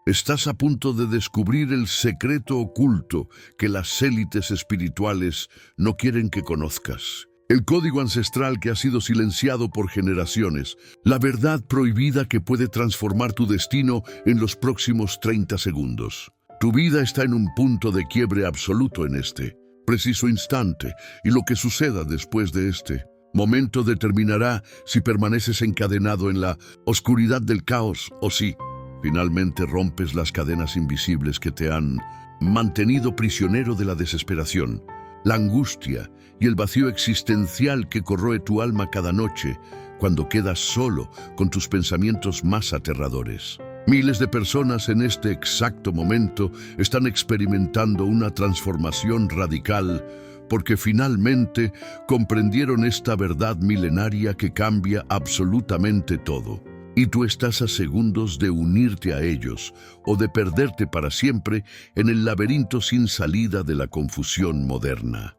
Estás a punto de descubrir el secreto oculto que las élites espirituales no quieren que conozcas. El código ancestral que ha sido silenciado por generaciones. La verdad prohibida que puede transformar tu destino en los próximos 30 segundos. Tu vida está en un punto de quiebre absoluto en este preciso instante, y lo que suceda después de este momento determinará si permaneces encadenado en la oscuridad del caos o si finalmente rompes las cadenas invisibles que te han mantenido prisionero de la desesperación, la angustia y el vacío existencial que corroe tu alma cada noche cuando quedas solo con tus pensamientos más aterradores. Miles de personas en este exacto momento están experimentando una transformación radical porque finalmente comprendieron esta verdad milenaria que cambia absolutamente todo. Y tú estás a segundos de unirte a ellos o de perderte para siempre en el laberinto sin salida de la confusión moderna.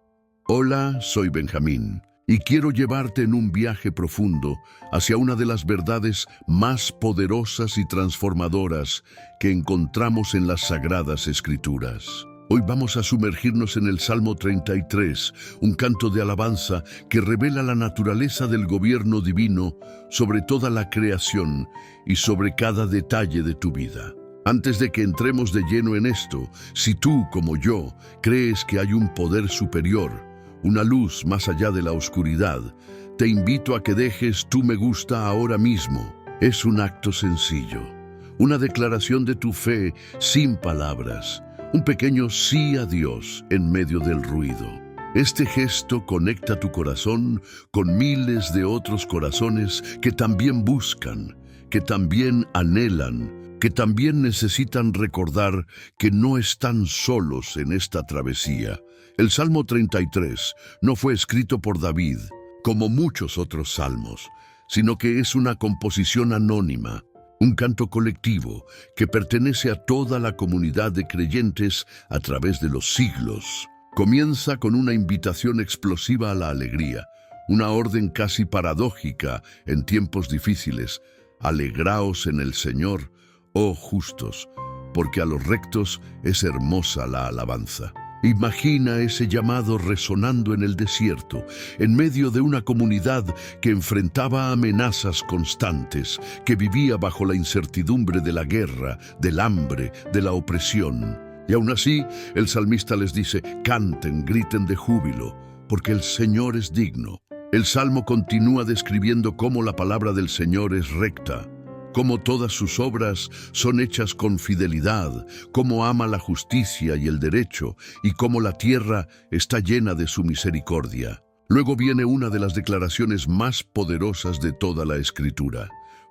Hola, soy Benjamín y quiero llevarte en un viaje profundo hacia una de las verdades más poderosas y transformadoras que encontramos en las Sagradas Escrituras. Hoy vamos a sumergirnos en el Salmo 33, un canto de alabanza que revela la naturaleza del gobierno divino sobre toda la creación y sobre cada detalle de tu vida. Antes de que entremos de lleno en esto, si tú, como yo, crees que hay un poder superior, una luz más allá de la oscuridad, te invito a que dejes tu me gusta ahora mismo. Es un acto sencillo, una declaración de tu fe sin palabras. Un pequeño sí a Dios en medio del ruido. Este gesto conecta tu corazón con miles de otros corazones que también buscan, que también anhelan, que también necesitan recordar que no están solos en esta travesía. El Salmo 33 no fue escrito por David, como muchos otros salmos, sino que es una composición anónima. Un canto colectivo que pertenece a toda la comunidad de creyentes a través de los siglos. Comienza con una invitación explosiva a la alegría, una orden casi paradójica en tiempos difíciles. Alegraos en el Señor, oh justos, porque a los rectos es hermosa la alabanza. Imagina ese llamado resonando en el desierto, en medio de una comunidad que enfrentaba amenazas constantes, que vivía bajo la incertidumbre de la guerra, del hambre, de la opresión. Y aún así, el salmista les dice, canten, griten de júbilo, porque el Señor es digno. El Salmo continúa describiendo cómo la palabra del Señor es recta, cómo todas sus obras son hechas con fidelidad, cómo ama la justicia y el derecho, y cómo la tierra está llena de su misericordia. Luego viene una de las declaraciones más poderosas de toda la Escritura.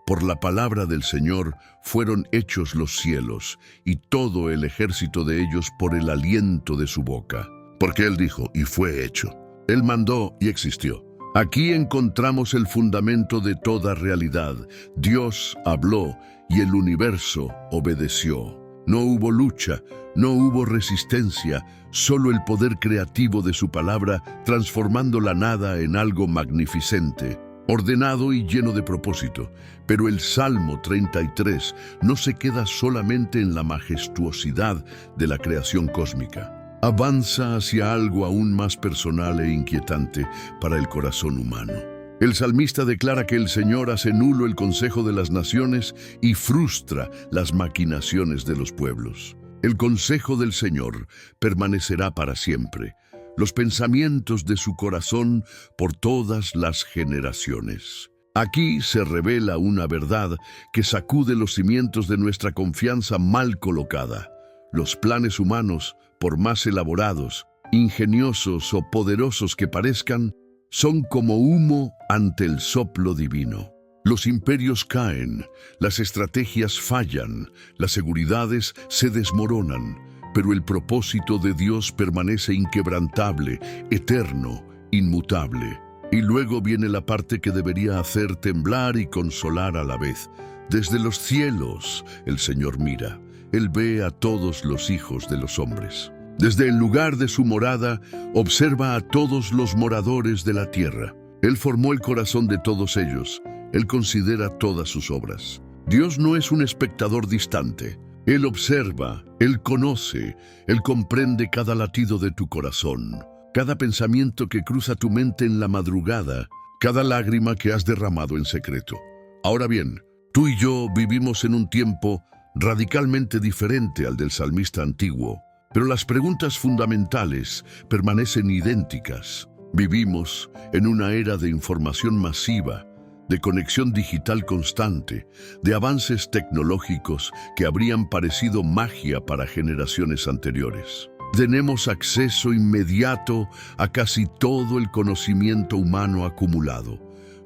Por la palabra del Señor fueron hechos los cielos, y todo el ejército de ellos por el aliento de su boca. Porque Él dijo, y fue hecho. Él mandó y existió. Aquí encontramos el fundamento de toda realidad. Dios habló y el universo obedeció. No hubo lucha, no hubo resistencia, solo el poder creativo de su palabra transformando la nada en algo magnificente, ordenado y lleno de propósito. Pero el Salmo 33 no se queda solamente en la majestuosidad de la creación cósmica. Avanza hacia algo aún más personal e inquietante para el corazón humano. El salmista declara que el Señor hace nulo el consejo de las naciones y frustra las maquinaciones de los pueblos. El consejo del Señor permanecerá para siempre, los pensamientos de su corazón por todas las generaciones. Aquí se revela una verdad que sacude los cimientos de nuestra confianza mal colocada. Los planes humanos, por más elaborados, ingeniosos o poderosos que parezcan, son como humo ante el soplo divino. Los imperios caen, las estrategias fallan, las seguridades se desmoronan, pero el propósito de Dios permanece inquebrantable, eterno, inmutable. Y luego viene la parte que debería hacer temblar y consolar a la vez. Desde los cielos el Señor mira. Él ve a todos los hijos de los hombres. Desde el lugar de su morada, observa a todos los moradores de la tierra. Él formó el corazón de todos ellos. Él considera todas sus obras. Dios no es un espectador distante. Él observa, Él conoce, Él comprende cada latido de tu corazón, cada pensamiento que cruza tu mente en la madrugada, cada lágrima que has derramado en secreto. Ahora bien, tú y yo vivimos en un tiempo radicalmente diferente al del salmista antiguo, pero las preguntas fundamentales permanecen idénticas. Vivimos en una era de información masiva, de conexión digital constante, de avances tecnológicos que habrían parecido magia para generaciones anteriores. Tenemos acceso inmediato a casi todo el conocimiento humano acumulado.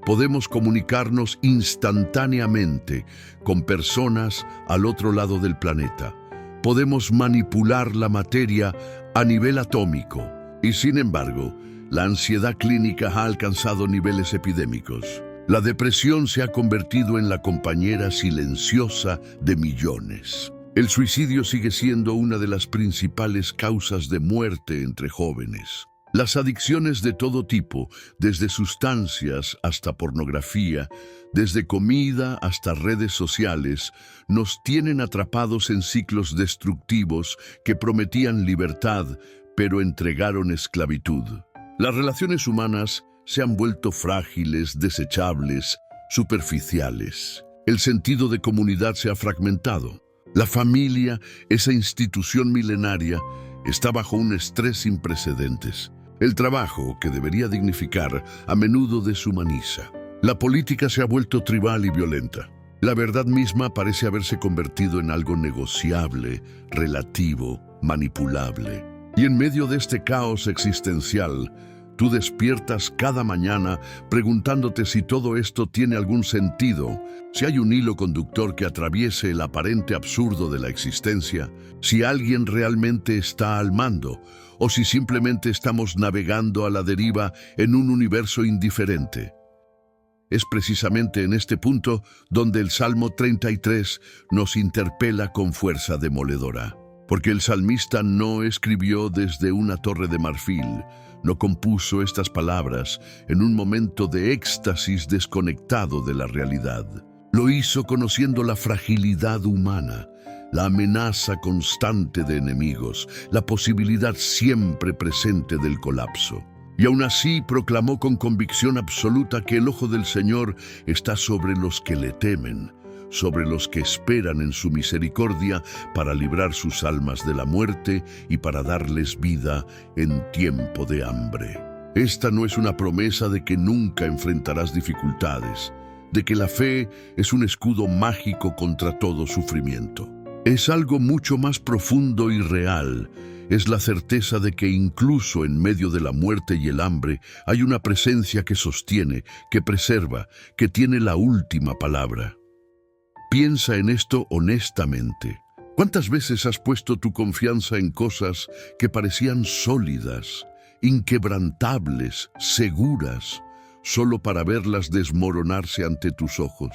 Podemos comunicarnos instantáneamente con personas al otro lado del planeta. Podemos manipular la materia a nivel atómico. Y sin embargo, la ansiedad clínica ha alcanzado niveles epidémicos. La depresión se ha convertido en la compañera silenciosa de millones. El suicidio sigue siendo una de las principales causas de muerte entre jóvenes. Las adicciones de todo tipo, desde sustancias hasta pornografía, desde comida hasta redes sociales, nos tienen atrapados en ciclos destructivos que prometían libertad, pero entregaron esclavitud. Las relaciones humanas se han vuelto frágiles, desechables, superficiales. El sentido de comunidad se ha fragmentado. La familia, esa institución milenaria, está bajo un estrés sin precedentes. El trabajo, que debería dignificar, a menudo deshumaniza. La política se ha vuelto tribal y violenta. La verdad misma parece haberse convertido en algo negociable, relativo, manipulable. Y en medio de este caos existencial, tú despiertas cada mañana preguntándote si todo esto tiene algún sentido, si hay un hilo conductor que atraviese el aparente absurdo de la existencia, si alguien realmente está al mando, o si simplemente estamos navegando a la deriva en un universo indiferente. Es precisamente en este punto donde el Salmo 33 nos interpela con fuerza demoledora. Porque el salmista no escribió desde una torre de marfil, no compuso estas palabras en un momento de éxtasis desconectado de la realidad. Lo hizo conociendo la fragilidad humana, la amenaza constante de enemigos, la posibilidad siempre presente del colapso. Y aún así proclamó con convicción absoluta que el ojo del Señor está sobre los que le temen, sobre los que esperan en su misericordia para librar sus almas de la muerte y para darles vida en tiempo de hambre. Esta no es una promesa de que nunca enfrentarás dificultades, de que la fe es un escudo mágico contra todo sufrimiento. Es algo mucho más profundo y real. Es la certeza de que incluso en medio de la muerte y el hambre hay una presencia que sostiene, que preserva, que tiene la última palabra. Piensa en esto honestamente. ¿Cuántas veces has puesto tu confianza en cosas que parecían sólidas, inquebrantables, seguras, solo para verlas desmoronarse ante tus ojos?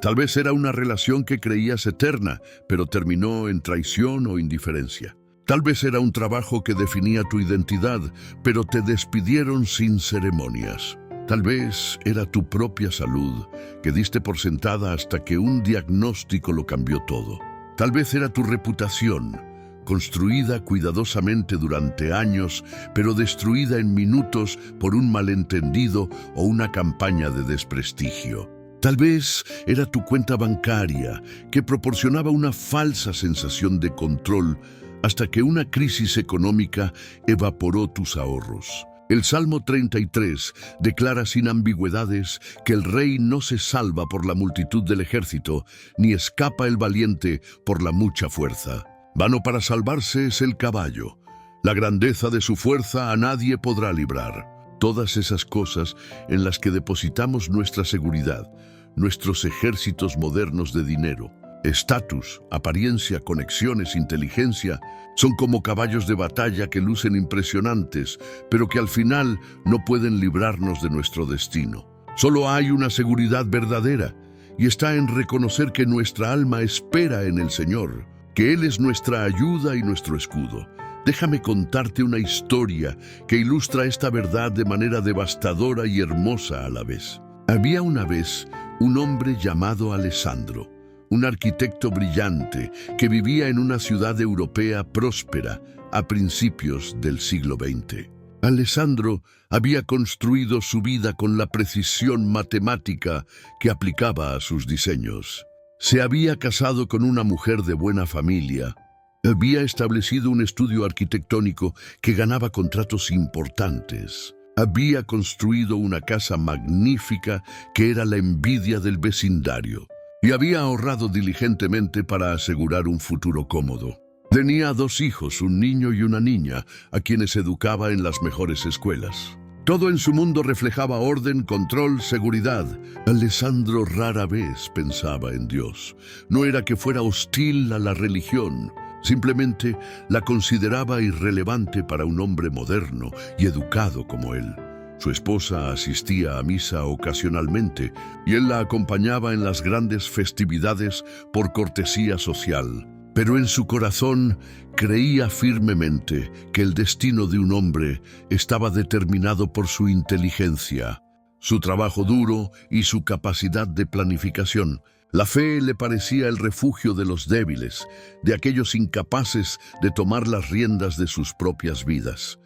Tal vez era una relación que creías eterna, pero terminó en traición o indiferencia. Tal vez era un trabajo que definía tu identidad, pero te despidieron sin ceremonias. Tal vez era tu propia salud, que diste por sentada hasta que un diagnóstico lo cambió todo. Tal vez era tu reputación, construida cuidadosamente durante años, pero destruida en minutos por un malentendido o una campaña de desprestigio. Tal vez era tu cuenta bancaria, que proporcionaba una falsa sensación de control hasta que una crisis económica evaporó tus ahorros. El Salmo 33 declara sin ambigüedades que el rey no se salva por la multitud del ejército, ni escapa el valiente por la mucha fuerza. Vano para salvarse es el caballo. La grandeza de su fuerza a nadie podrá librar. Todas esas cosas en las que depositamos nuestra seguridad, nuestros ejércitos modernos de dinero, estatus, apariencia, conexiones, inteligencia, son como caballos de batalla que lucen impresionantes, pero que al final no pueden librarnos de nuestro destino. Solo hay una seguridad verdadera, y está en reconocer que nuestra alma espera en el Señor, que Él es nuestra ayuda y nuestro escudo. Déjame contarte una historia que ilustra esta verdad de manera devastadora y hermosa a la vez. Había una vez un hombre llamado Alessandro, un arquitecto brillante que vivía en una ciudad europea próspera a principios del siglo XX. Alessandro había construido su vida con la precisión matemática que aplicaba a sus diseños. Se había casado con una mujer de buena familia. Había establecido un estudio arquitectónico que ganaba contratos importantes. Había construido una casa magnífica que era la envidia del vecindario. Y había ahorrado diligentemente para asegurar un futuro cómodo. Tenía 2 hijos, un niño y una niña, a quienes educaba en las mejores escuelas. Todo en su mundo reflejaba orden, control, seguridad. Alessandro rara vez pensaba en Dios. No era que fuera hostil a la religión, simplemente la consideraba irrelevante para un hombre moderno y educado como él. Su esposa asistía a misa ocasionalmente y él la acompañaba en las grandes festividades por cortesía social. Pero en su corazón creía firmemente que el destino de un hombre estaba determinado por su inteligencia, su trabajo duro y su capacidad de planificación. La fe le parecía el refugio de los débiles, de aquellos incapaces de tomar las riendas de sus propias vidas.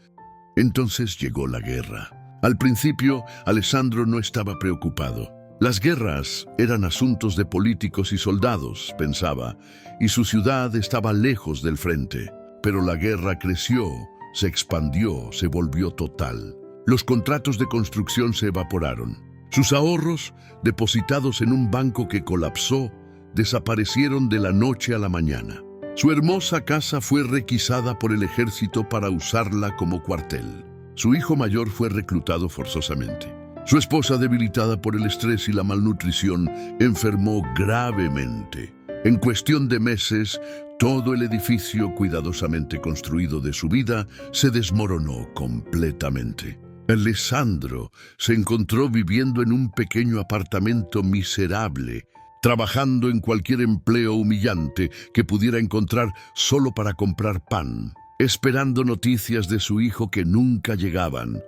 Entonces llegó la guerra. Al principio, Alessandro no estaba preocupado. Las guerras eran asuntos de políticos y soldados, pensaba, y su ciudad estaba lejos del frente. Pero la guerra creció, se expandió, se volvió total. Los contratos de construcción se evaporaron. Sus ahorros, depositados en un banco que colapsó, desaparecieron de la noche a la mañana. Su hermosa casa fue requisada por el ejército para usarla como cuartel. Su hijo mayor fue reclutado forzosamente. Su esposa, debilitada por el estrés y la malnutrición, enfermó gravemente. En cuestión de meses, todo el edificio cuidadosamente construido de su vida se desmoronó completamente. Alessandro se encontró viviendo en un pequeño apartamento miserable, trabajando en cualquier empleo humillante que pudiera encontrar solo para comprar pan, esperando noticias de su hijo que nunca llegaban,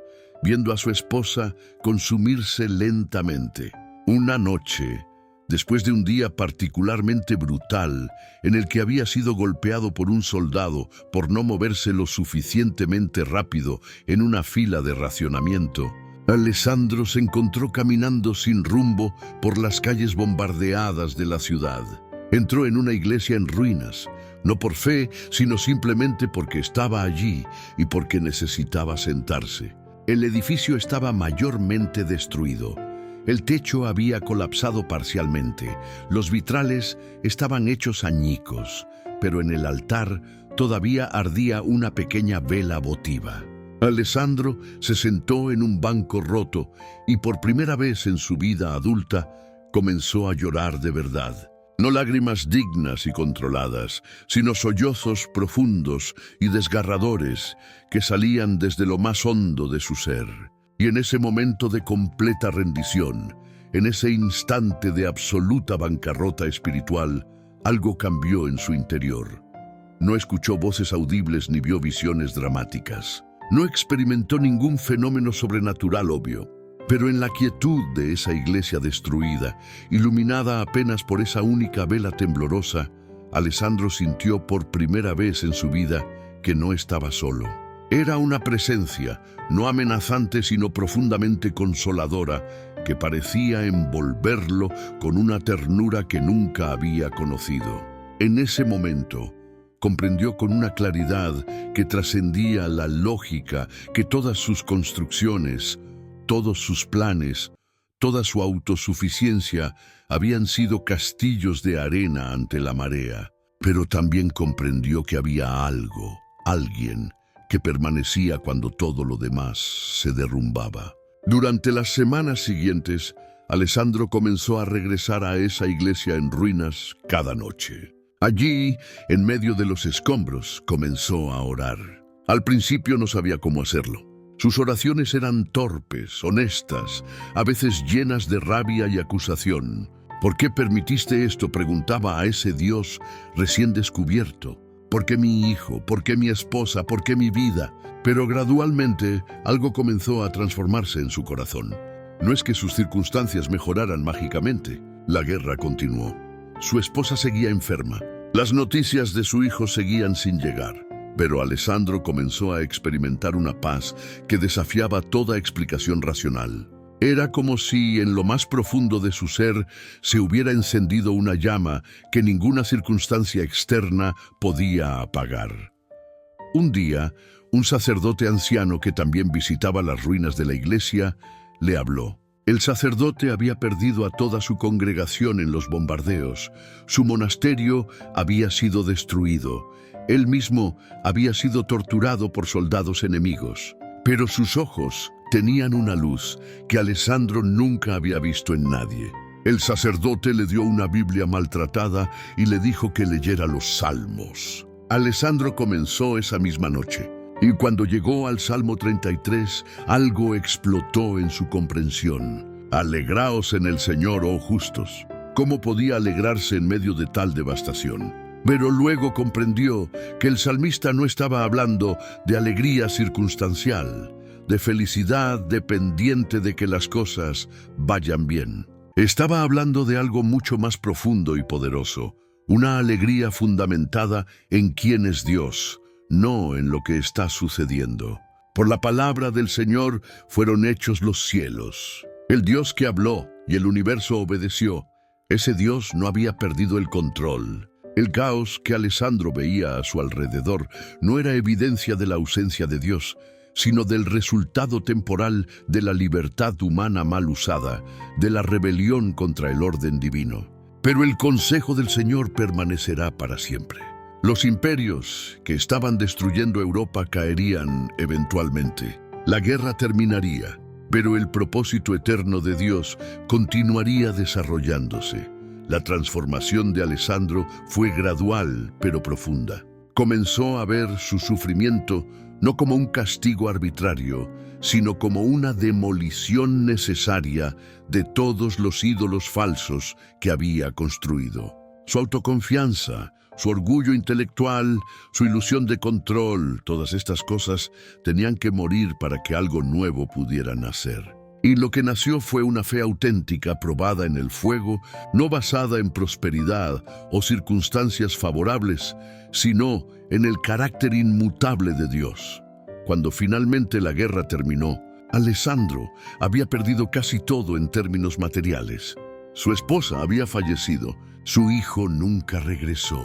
viendo a su esposa consumirse lentamente. Una noche, después de un día particularmente brutal, en el que había sido golpeado por un soldado por no moverse lo suficientemente rápido en una fila de racionamiento, Alessandro se encontró caminando sin rumbo por las calles bombardeadas de la ciudad. Entró en una iglesia en ruinas, no por fe, sino simplemente porque estaba allí y porque necesitaba sentarse. El edificio estaba mayormente destruido. El techo había colapsado parcialmente, los vitrales estaban hechos añicos, pero en el altar todavía ardía una pequeña vela votiva. Alessandro se sentó en un banco roto y por primera vez en su vida adulta comenzó a llorar de verdad. No lágrimas dignas y controladas, sino sollozos profundos y desgarradores que salían desde lo más hondo de su ser. Y en ese momento de completa rendición, en ese instante de absoluta bancarrota espiritual, algo cambió en su interior. No escuchó voces audibles ni vio visiones dramáticas. No experimentó ningún fenómeno sobrenatural obvio. Pero en la quietud de esa iglesia destruida, iluminada apenas por esa única vela temblorosa, Alessandro sintió por primera vez en su vida que no estaba solo. Era una presencia, no amenazante sino profundamente consoladora, que parecía envolverlo con una ternura que nunca había conocido. En ese momento, comprendió con una claridad que trascendía la lógica que todas sus construcciones, todos sus planes, toda su autosuficiencia habían sido castillos de arena ante la marea. Pero también comprendió que había algo, alguien, que permanecía cuando todo lo demás se derrumbaba. Durante las semanas siguientes, Alessandro comenzó a regresar a esa iglesia en ruinas cada noche. Allí, en medio de los escombros, comenzó a orar. Al principio no sabía cómo hacerlo. Sus oraciones eran torpes, honestas, a veces llenas de rabia y acusación. ¿Por qué permitiste esto?, preguntaba a ese Dios recién descubierto. ¿Por qué mi hijo? ¿Por qué mi esposa? ¿Por qué mi vida? Pero gradualmente algo comenzó a transformarse en su corazón. No es que sus circunstancias mejoraran mágicamente. La guerra continuó. Su esposa seguía enferma. Las noticias de su hijo seguían sin llegar. Pero Alessandro comenzó a experimentar una paz que desafiaba toda explicación racional. Era como si en lo más profundo de su ser se hubiera encendido una llama que ninguna circunstancia externa podía apagar. Un día, un sacerdote anciano que también visitaba las ruinas de la iglesia le habló. El sacerdote había perdido a toda su congregación en los bombardeos. Su monasterio había sido destruido. Él mismo había sido torturado por soldados enemigos. Pero sus ojos tenían una luz que Alessandro nunca había visto en nadie. El sacerdote le dio una Biblia maltratada y le dijo que leyera los Salmos. Alessandro comenzó esa misma noche. Y cuando llegó al Salmo 33, algo explotó en su comprensión. Alegraos en el Señor, oh justos. ¿Cómo podía alegrarse en medio de tal devastación? Pero luego comprendió que el salmista no estaba hablando de alegría circunstancial, de felicidad dependiente de que las cosas vayan bien. Estaba hablando de algo mucho más profundo y poderoso, una alegría fundamentada en quién es Dios, no en lo que está sucediendo. Por la palabra del Señor fueron hechos los cielos. El Dios que habló y el universo obedeció, ese Dios no había perdido el control. El caos que Alessandro veía a su alrededor no era evidencia de la ausencia de Dios, sino del resultado temporal de la libertad humana mal usada, de la rebelión contra el orden divino. Pero el consejo del Señor permanecerá para siempre. Los imperios que estaban destruyendo Europa caerían eventualmente. La guerra terminaría, pero el propósito eterno de Dios continuaría desarrollándose. La transformación de Alessandro fue gradual, pero profunda. Comenzó a ver su sufrimiento no como un castigo arbitrario, sino como una demolición necesaria de todos los ídolos falsos que había construido. Su autoconfianza, su orgullo intelectual, su ilusión de control, todas estas cosas tenían que morir para que algo nuevo pudiera nacer. Y lo que nació fue una fe auténtica probada en el fuego, no basada en prosperidad o circunstancias favorables, sino en el carácter inmutable de Dios. Cuando finalmente la guerra terminó, Alessandro había perdido casi todo en términos materiales. Su esposa había fallecido, su hijo nunca regresó.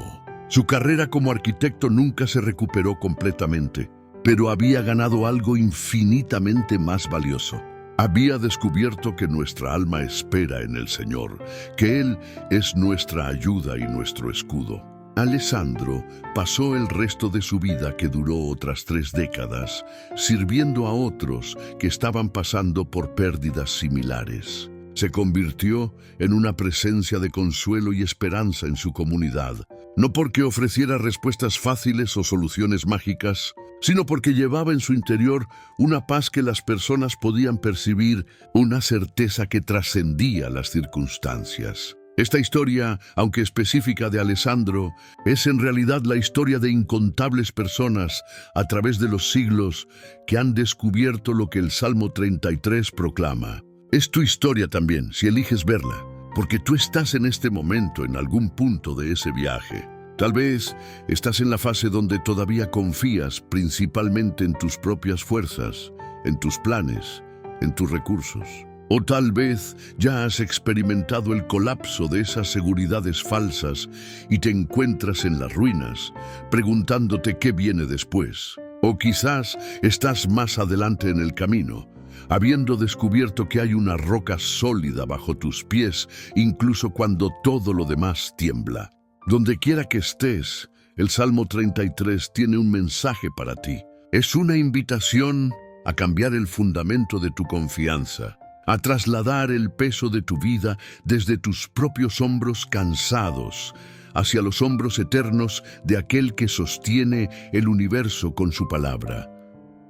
Su carrera como arquitecto nunca se recuperó completamente, pero había ganado algo infinitamente más valioso. Había descubierto que nuestra alma espera en el Señor, que Él es nuestra ayuda y nuestro escudo. Alessandro pasó el resto de su vida, que duró otras 3 décadas, sirviendo a otros que estaban pasando por pérdidas similares. Se convirtió en una presencia de consuelo y esperanza en su comunidad, no porque ofreciera respuestas fáciles o soluciones mágicas, sino porque llevaba en su interior una paz que las personas podían percibir, una certeza que trascendía las circunstancias. Esta historia, aunque específica de Alessandro, es en realidad la historia de incontables personas a través de los siglos que han descubierto lo que el Salmo 33 proclama. Es tu historia también, si eliges verla, porque tú estás en este momento en algún punto de ese viaje. Tal vez estás en la fase donde todavía confías principalmente en tus propias fuerzas, en tus planes, en tus recursos. O tal vez ya has experimentado el colapso de esas seguridades falsas y te encuentras en las ruinas, preguntándote qué viene después. O quizás estás más adelante en el camino, habiendo descubierto que hay una roca sólida bajo tus pies, incluso cuando todo lo demás tiembla. Donde quiera que estés, el Salmo 33 tiene un mensaje para ti. Es una invitación a cambiar el fundamento de tu confianza, a trasladar el peso de tu vida desde tus propios hombros cansados hacia los hombros eternos de aquel que sostiene el universo con su palabra.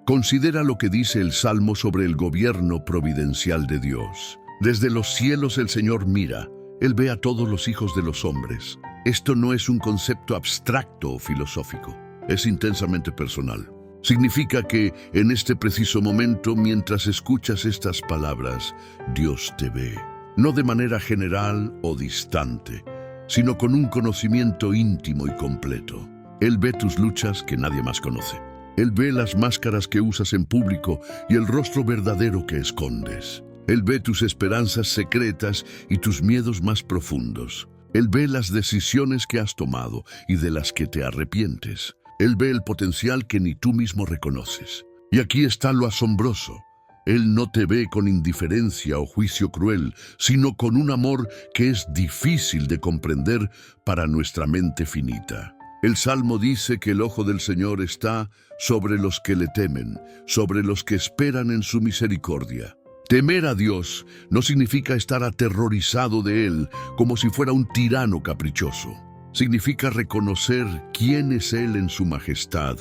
Considera lo que dice el Salmo sobre el gobierno providencial de Dios. Desde los cielos el Señor mira, Él ve a todos los hijos de los hombres. Esto no es un concepto abstracto o filosófico, es intensamente personal. Significa que en este preciso momento, mientras escuchas estas palabras, Dios te ve, no de manera general o distante, sino con un conocimiento íntimo y completo. Él ve tus luchas que nadie más conoce. Él ve las máscaras que usas en público y el rostro verdadero que escondes. Él ve tus esperanzas secretas y tus miedos más profundos. Él ve las decisiones que has tomado y de las que te arrepientes. Él ve el potencial que ni tú mismo reconoces. Y aquí está lo asombroso. Él no te ve con indiferencia o juicio cruel, sino con un amor que es difícil de comprender para nuestra mente finita. El Salmo dice que el ojo del Señor está sobre los que le temen, sobre los que esperan en su misericordia. Temer a Dios no significa estar aterrorizado de Él como si fuera un tirano caprichoso. Significa reconocer quién es Él en su majestad,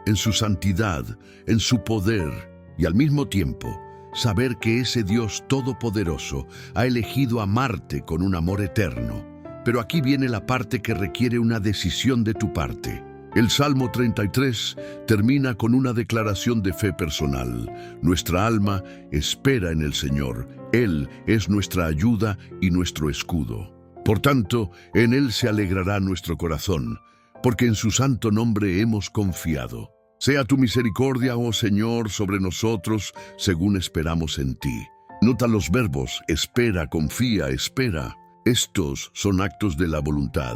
en su santidad, en su poder, y al mismo tiempo saber que ese Dios todopoderoso ha elegido amarte con un amor eterno. Pero aquí viene la parte que requiere una decisión de tu parte. El Salmo 33 termina con una declaración de fe personal. Nuestra alma espera en el Señor. Él es nuestra ayuda y nuestro escudo. Por tanto, en Él se alegrará nuestro corazón, porque en su santo nombre hemos confiado. Sea tu misericordia, oh Señor, sobre nosotros, según esperamos en ti. Nota los verbos: espera, confía, espera. Estos son actos de la voluntad,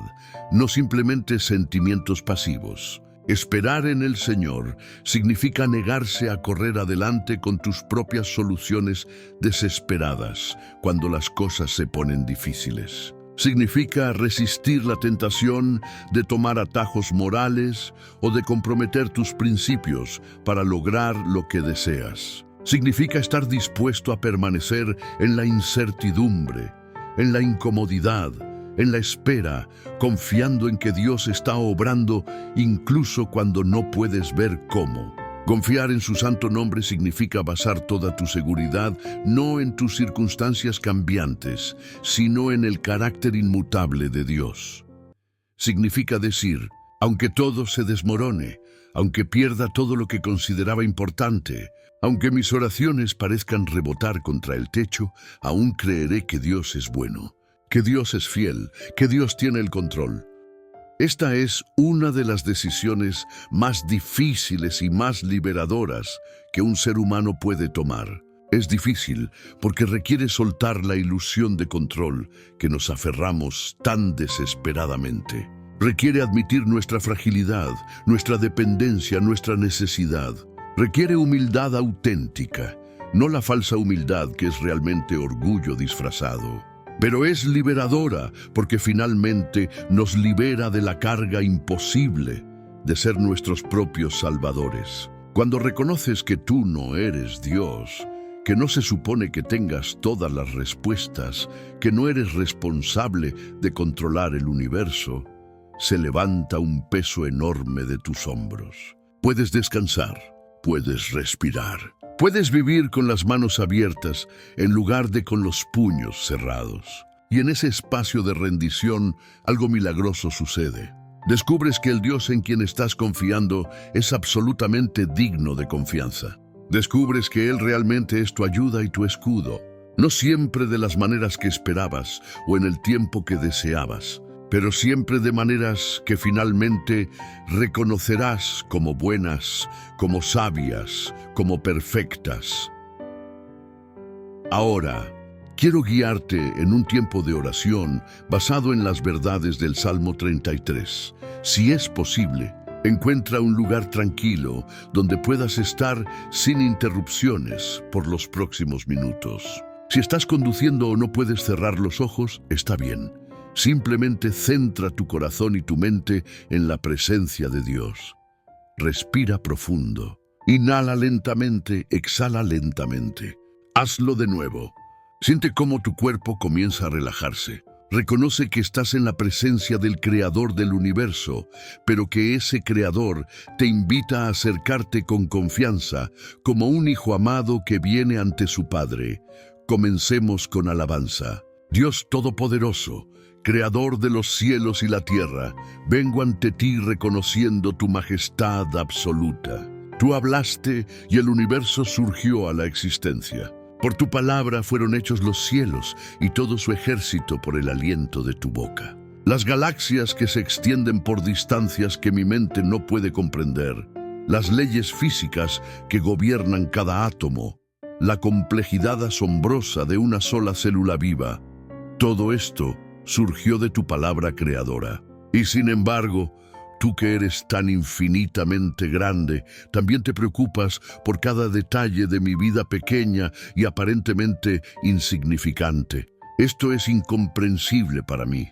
no simplemente sentimientos pasivos. Esperar en el Señor significa negarse a correr adelante con tus propias soluciones desesperadas cuando las cosas se ponen difíciles. Significa resistir la tentación de tomar atajos morales o de comprometer tus principios para lograr lo que deseas. Significa estar dispuesto a permanecer en la incertidumbre, en la incomodidad, en la espera, confiando en que Dios está obrando incluso cuando no puedes ver cómo. Confiar en su santo nombre significa basar toda tu seguridad no en tus circunstancias cambiantes, sino en el carácter inmutable de Dios. Significa decir, aunque todo se desmorone, aunque pierda todo lo que consideraba importante, aunque mis oraciones parezcan rebotar contra el techo, aún creeré que Dios es bueno, que Dios es fiel, que Dios tiene el control. Esta es una de las decisiones más difíciles y más liberadoras que un ser humano puede tomar. Es difícil porque requiere soltar la ilusión de control que nos aferramos tan desesperadamente. Requiere admitir nuestra fragilidad, nuestra dependencia, nuestra necesidad. Requiere humildad auténtica, no la falsa humildad que es realmente orgullo disfrazado. Pero es liberadora porque finalmente nos libera de la carga imposible de ser nuestros propios salvadores. Cuando reconoces que tú no eres Dios, que no se supone que tengas todas las respuestas, que no eres responsable de controlar el universo, se levanta un peso enorme de tus hombros. Puedes descansar. Puedes respirar. Puedes vivir con las manos abiertas en lugar de con los puños cerrados. Y en ese espacio de rendición, algo milagroso sucede. Descubres que el Dios en quien estás confiando es absolutamente digno de confianza. Descubres que Él realmente es tu ayuda y tu escudo. No siempre de las maneras que esperabas o en el tiempo que deseabas, pero siempre de maneras que finalmente reconocerás como buenas, como sabias, como perfectas. Ahora, quiero guiarte en un tiempo de oración basado en las verdades del Salmo 33. Si es posible, encuentra un lugar tranquilo donde puedas estar sin interrupciones por los próximos minutos. Si estás conduciendo o no puedes cerrar los ojos, está bien. Simplemente centra tu corazón y tu mente en la presencia de Dios. Respira profundo. Inhala lentamente, exhala lentamente. Hazlo de nuevo. Siente cómo tu cuerpo comienza a relajarse. Reconoce que estás en la presencia del Creador del universo, pero que ese Creador te invita a acercarte con confianza, como un hijo amado que viene ante su Padre. Comencemos con alabanza. Dios Todopoderoso, Creador de los cielos y la tierra, vengo ante ti reconociendo tu majestad absoluta. Tú hablaste y el universo surgió a la existencia. Por tu palabra fueron hechos los cielos y todo su ejército por el aliento de tu boca. las galaxias que se extienden por distancias que mi mente no puede comprender, las leyes físicas que gobiernan cada átomo, la complejidad asombrosa de una sola célula viva. Todo esto surgió de tu palabra creadora. Y sin embargo, tú que eres tan infinitamente grande, también te preocupas por cada detalle de mi vida pequeña y aparentemente insignificante. Esto es incomprensible para mí,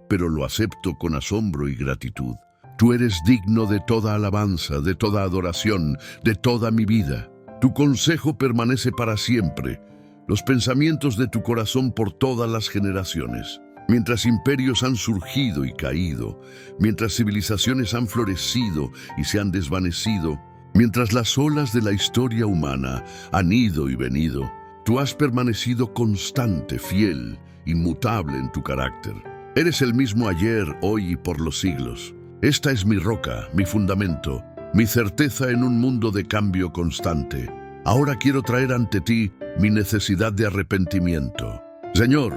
pero lo acepto con asombro y gratitud. Tú eres digno de toda alabanza, de toda adoración, de toda mi vida. Tu consejo permanece para siempre, los pensamientos de tu corazón por todas las generaciones. Mientras imperios han surgido y caído, mientras civilizaciones han florecido y se han desvanecido, mientras las olas de la historia humana han ido y venido, tú has permanecido constante, fiel, inmutable en tu carácter. Eres el mismo ayer, hoy y por los siglos. Esta es mi roca, mi fundamento, mi certeza en un mundo de cambio constante. Ahora quiero traer ante ti mi necesidad de arrepentimiento. Señor,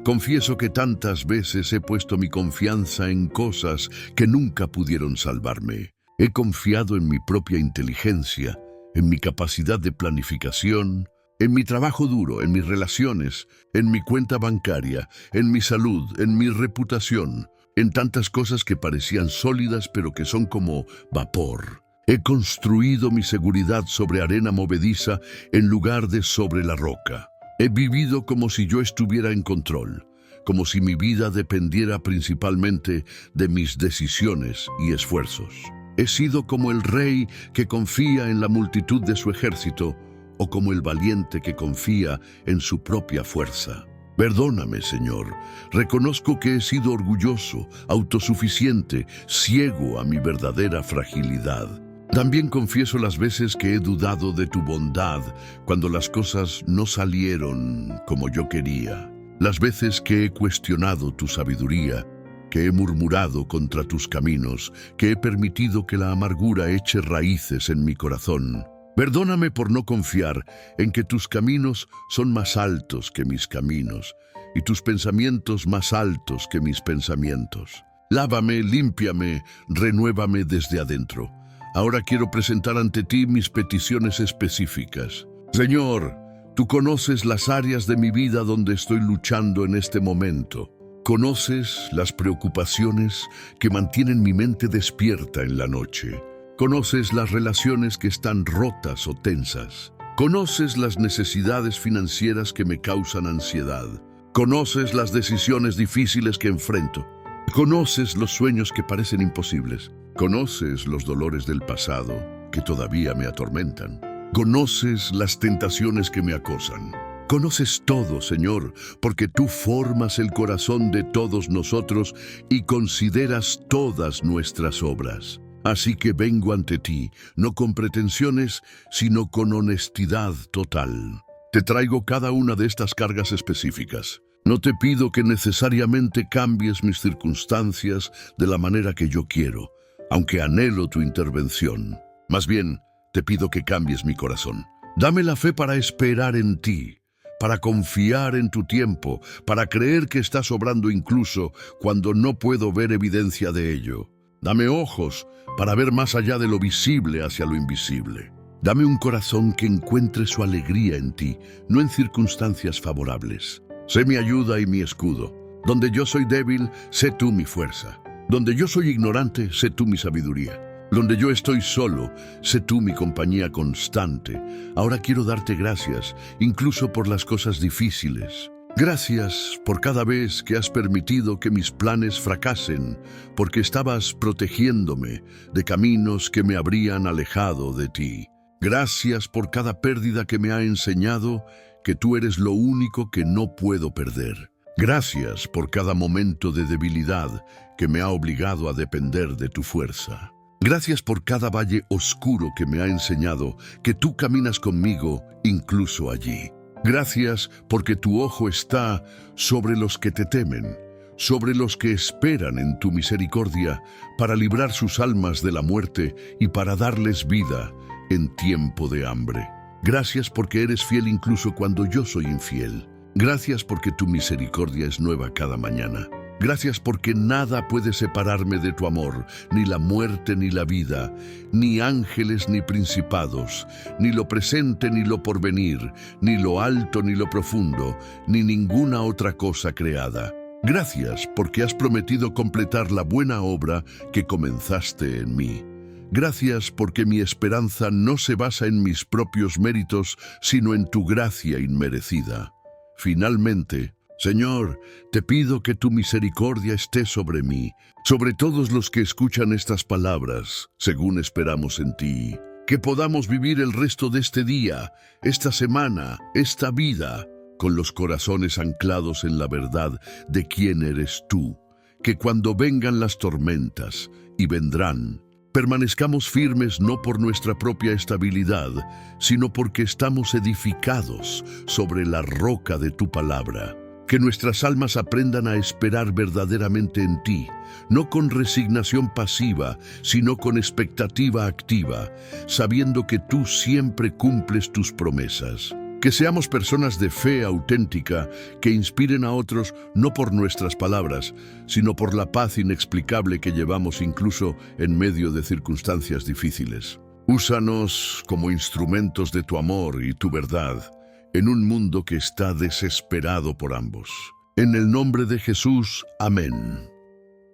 confieso que tantas veces he puesto mi confianza en cosas que nunca pudieron salvarme. He confiado en mi propia inteligencia, en mi capacidad de planificación, en mi trabajo duro, en mis relaciones, en mi cuenta bancaria, en mi salud, en mi reputación, en tantas cosas que parecían sólidas pero que son como vapor. He construido mi seguridad sobre arena movediza en lugar de sobre la roca. He vivido como si yo estuviera en control, como si mi vida dependiera principalmente de mis decisiones y esfuerzos. He sido como el rey que confía en la multitud de su ejército o como el valiente que confía en su propia fuerza. Perdóname, Señor. Reconozco que he sido orgulloso, autosuficiente, ciego a mi verdadera fragilidad. También confieso las veces que he dudado de tu bondad cuando las cosas no salieron como yo quería. Las veces que he cuestionado tu sabiduría, que he murmurado contra tus caminos, que he permitido que la amargura eche raíces en mi corazón. Perdóname por no confiar en que tus caminos son más altos que mis caminos y tus pensamientos más altos que mis pensamientos. Lávame, límpiame, renuévame desde adentro. Ahora quiero presentar ante ti mis peticiones específicas. Señor, tú conoces las áreas de mi vida donde estoy luchando en este momento. Conoces las preocupaciones que mantienen mi mente despierta en la noche. Conoces las relaciones que están rotas o tensas. Conoces las necesidades financieras que me causan ansiedad. Conoces las decisiones difíciles que enfrento. Conoces los sueños que parecen imposibles. Conoces los dolores del pasado que todavía me atormentan. Conoces las tentaciones que me acosan. Conoces todo, Señor, porque tú formas el corazón de todos nosotros y consideras todas nuestras obras. Así que vengo ante ti, no con pretensiones, sino con honestidad total. Te traigo cada una de estas cargas específicas. No te pido que necesariamente cambies mis circunstancias de la manera que yo quiero, aunque anhelo tu intervención. Más bien, te pido que cambies mi corazón. Dame la fe para esperar en ti, para confiar en tu tiempo, para creer que estás obrando incluso cuando no puedo ver evidencia de ello. Dame ojos para ver más allá de lo visible hacia lo invisible. Dame un corazón que encuentre su alegría en ti, no en circunstancias favorables. Sé mi ayuda y mi escudo. Donde yo soy débil, sé tú mi fuerza. Donde yo soy ignorante, sé tú mi sabiduría. Donde yo estoy solo, sé tú mi compañía constante. Ahora quiero darte gracias, incluso por las cosas difíciles. Gracias por cada vez que has permitido que mis planes fracasen, porque estabas protegiéndome de caminos que me habrían alejado de ti. Gracias por cada pérdida que me ha enseñado que tú eres lo único que no puedo perder. Gracias por cada momento de debilidad que me ha obligado a depender de tu fuerza. Gracias por cada valle oscuro que me ha enseñado que tú caminas conmigo incluso allí. Gracias porque tu ojo está sobre los que te temen, sobre los que esperan en tu misericordia para librar sus almas de la muerte y para darles vida en tiempo de hambre. Gracias porque eres fiel incluso cuando yo soy infiel. Gracias porque tu misericordia es nueva cada mañana. Gracias porque nada puede separarme de tu amor, ni la muerte ni la vida, ni ángeles ni principados, ni lo presente ni lo porvenir, ni lo alto ni lo profundo, ni ninguna otra cosa creada. Gracias porque has prometido completar la buena obra que comenzaste en mí. Gracias porque mi esperanza no se basa en mis propios méritos, sino en tu gracia inmerecida. Finalmente, Señor, te pido que tu misericordia esté sobre mí, sobre todos los que escuchan estas palabras, según esperamos en ti. Que podamos vivir el resto de este día, esta semana, esta vida, con los corazones anclados en la verdad de quién eres tú. Que cuando vengan las tormentas, y vendrán, permanezcamos firmes no por nuestra propia estabilidad, sino porque estamos edificados sobre la roca de tu palabra. Que nuestras almas aprendan a esperar verdaderamente en ti, no con resignación pasiva, sino con expectativa activa, sabiendo que tú siempre cumples tus promesas. Que seamos personas de fe auténtica que inspiren a otros no por nuestras palabras, sino por la paz inexplicable que llevamos incluso en medio de circunstancias difíciles. Úsanos como instrumentos de tu amor y tu verdad, en un mundo que está desesperado por ambos. En el nombre de Jesús, amén.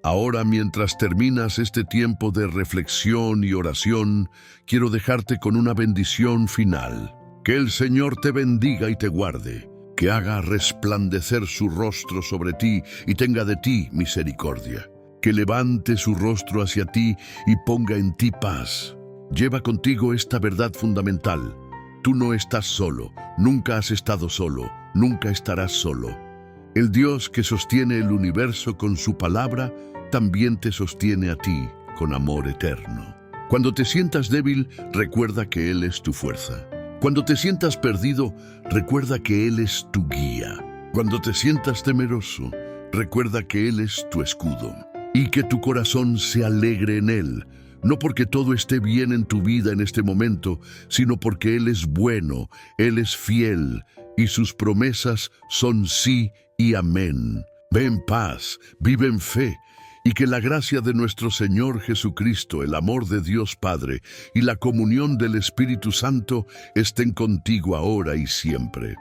Ahora, mientras terminas este tiempo de reflexión y oración, quiero dejarte con una bendición final. Que el Señor te bendiga y te guarde, que haga resplandecer su rostro sobre ti y tenga de ti misericordia. Que levante su rostro hacia ti y ponga en ti paz. Lleva contigo esta verdad fundamental. Tú no estás solo, nunca has estado solo, nunca estarás solo. El Dios que sostiene el universo con su palabra, también te sostiene a ti con amor eterno. Cuando te sientas débil, recuerda que Él es tu fuerza. Cuando te sientas perdido, recuerda que Él es tu guía. Cuando te sientas temeroso, recuerda que Él es tu escudo. Y que tu corazón se alegre en Él, no porque todo esté bien en tu vida en este momento, sino porque Él es bueno, Él es fiel, y sus promesas son sí y amén. Ve en paz, vive en fe, y que la gracia de nuestro Señor Jesucristo, el amor de Dios Padre y la comunión del Espíritu Santo estén contigo ahora y siempre.